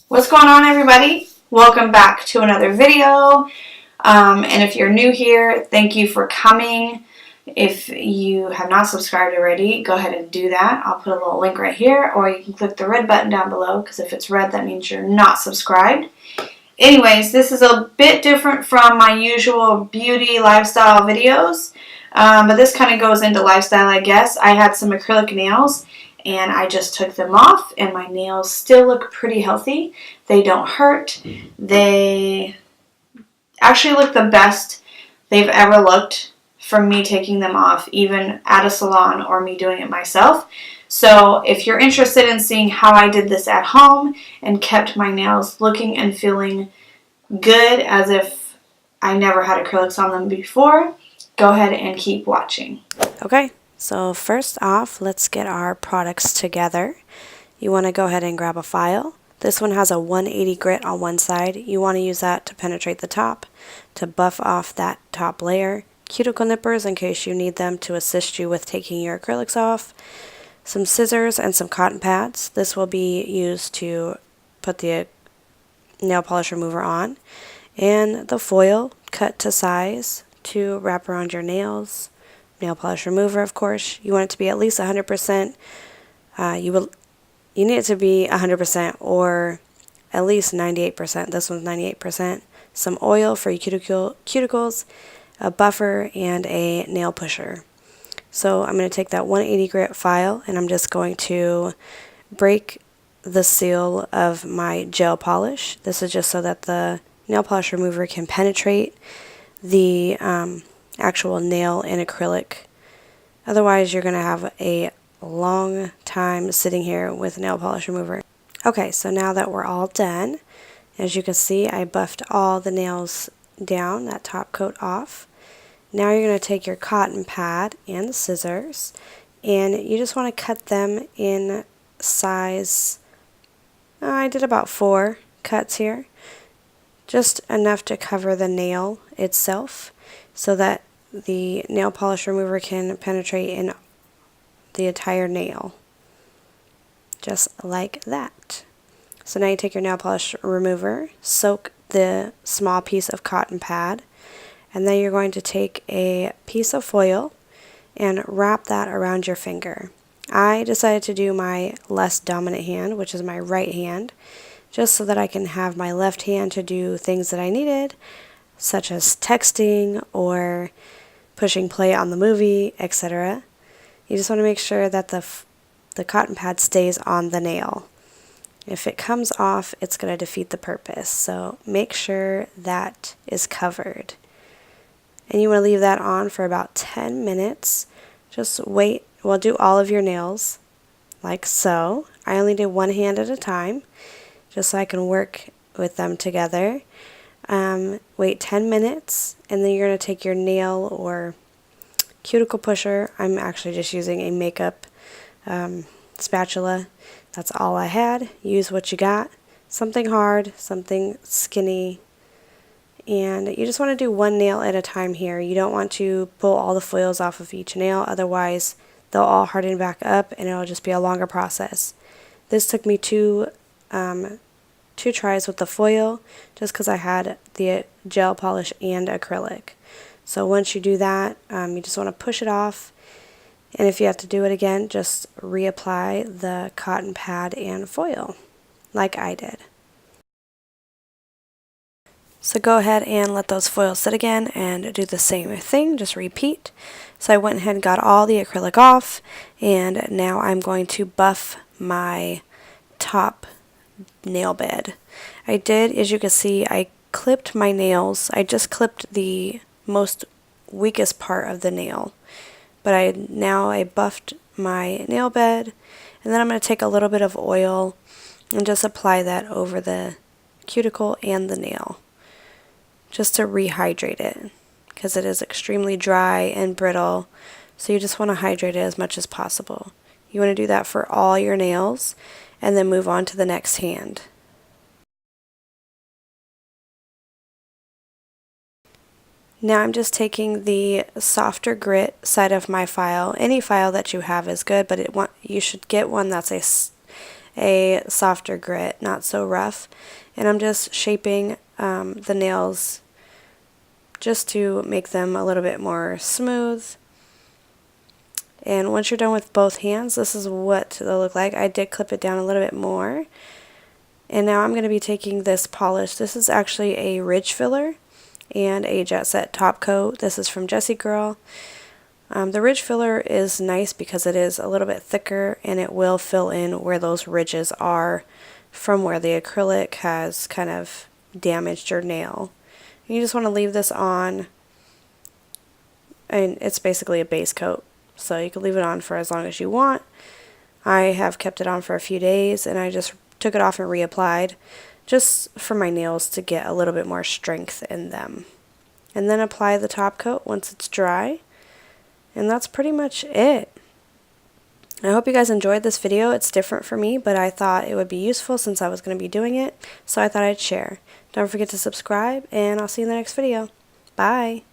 What's going on, everybody? Welcome back to another video. And if you're new here, thank you for coming. If you have not subscribed already, go ahead and do that. I'll put a little link right here, or you can click the red button down below, because if it's red, that means you're not subscribed. Anyways, this is a bit different from my usual beauty lifestyle videos, but this kind of goes into lifestyle, I guess. I had some acrylic nails, and I just took them off, and my nails still look pretty healthy. They don't hurt. They actually look the best they've ever looked from me taking them off, even at a salon or me doing it myself. So if you're interested in seeing how I did this at home and kept my nails looking and feeling good as if I never had acrylics on them before, go ahead and keep watching. Okay, so first off, let's get our products together. You want to go ahead and grab a file. This one has a 180 grit on one side. You want to use that to penetrate the top, to buff off that top layer. Cuticle nippers in case you need them to assist you with taking your acrylics off. Some scissors and some cotton pads. This will be used to put the nail polish remover on. And the foil cut to size to wrap around your nails. Nail polish remover, of course. You want it to be at least 100%. You need it to be 100% or at least 98%. This one's 98%. Some oil for your cuticles, a buffer, and a nail pusher. So I'm going to take that 180 grit file and I'm just going to break the seal of my gel polish. This is just so that the nail polish remover can penetrate the actual nail in acrylic. Otherwise, you're going to have a long time sitting here with nail polish remover. Okay, so now that we're all done, as you can see, I buffed all the nails down, that top coat off. Now you're going to take your cotton pad and the scissors, and you just want to cut them in size. I did about 4 cuts here, just enough to cover the nail itself so that the nail polish remover can penetrate in the entire nail, just like that. So now you take your nail polish remover, soak the small piece of cotton pad, and then you're going to take a piece of foil and wrap that around your finger. I decided to do my less dominant hand, which is my right hand, just so that I can have my left hand to do things that I needed, such as texting or pushing play on the movie, etc. You just want to make sure that the cotton pad stays on the nail. If it comes off, it's going to defeat the purpose. So make sure that is covered. And you want to leave that on for about 10 minutes. Just wait. We'll do all of your nails like so. I only do one hand at a time, just so I can work with them together. Wait 10 minutes, and then you're going to take your nail or cuticle pusher. I'm actually just using a makeup spatula. That's all I had. Use what you got. Something hard, something skinny. And you just want to do one nail at a time here. You don't want to pull all the foils off of each nail, otherwise they'll all harden back up and it'll just be a longer process. This took me two tries with the foil, just because I had the gel polish and acrylic. So once you do that, you just want to push it off, and if you have to do it again, just reapply the cotton pad and foil, like I did. So go ahead and let those foils sit again and do the same thing, just repeat. So I went ahead and got all the acrylic off, and now I'm going to buff my top nail bed. I did, as you can see, I clipped my nails. I just clipped the most weakest part of the nail, but I buffed my nail bed, and then I'm going to take a little bit of oil and just apply that over the cuticle and the nail, just to rehydrate it, because it is extremely dry and brittle, so you just want to hydrate it as much as possible. You want to do that for all your nails, and then move on to the next hand. Now I'm just taking the softer grit side of my file. Any file that you have is good, but you should get one that's a softer grit, not so rough. And I'm just shaping the nails just to make them a little bit more smooth. And once you're done with both hands, this is what they'll look like. I did clip it down a little bit more. And now I'm going to be taking this polish. This is actually a ridge filler and a Jet Set top coat. This is from Jessie Girl. The ridge filler is nice because it is a little bit thicker and it will fill in where those ridges are from where the acrylic has kind of damaged your nail. And you just want to leave this on, and it's basically a base coat, so you can leave it on for as long as you want. I have kept it on for a few days and I just took it off and reapplied just for my nails to get a little bit more strength in them. And then apply the top coat once it's dry. And that's pretty much it. I hope you guys enjoyed this video. It's different for me, but I thought it would be useful since I was going to be doing it, so I thought I'd share. Don't forget to subscribe, and I'll see you in the next video. Bye!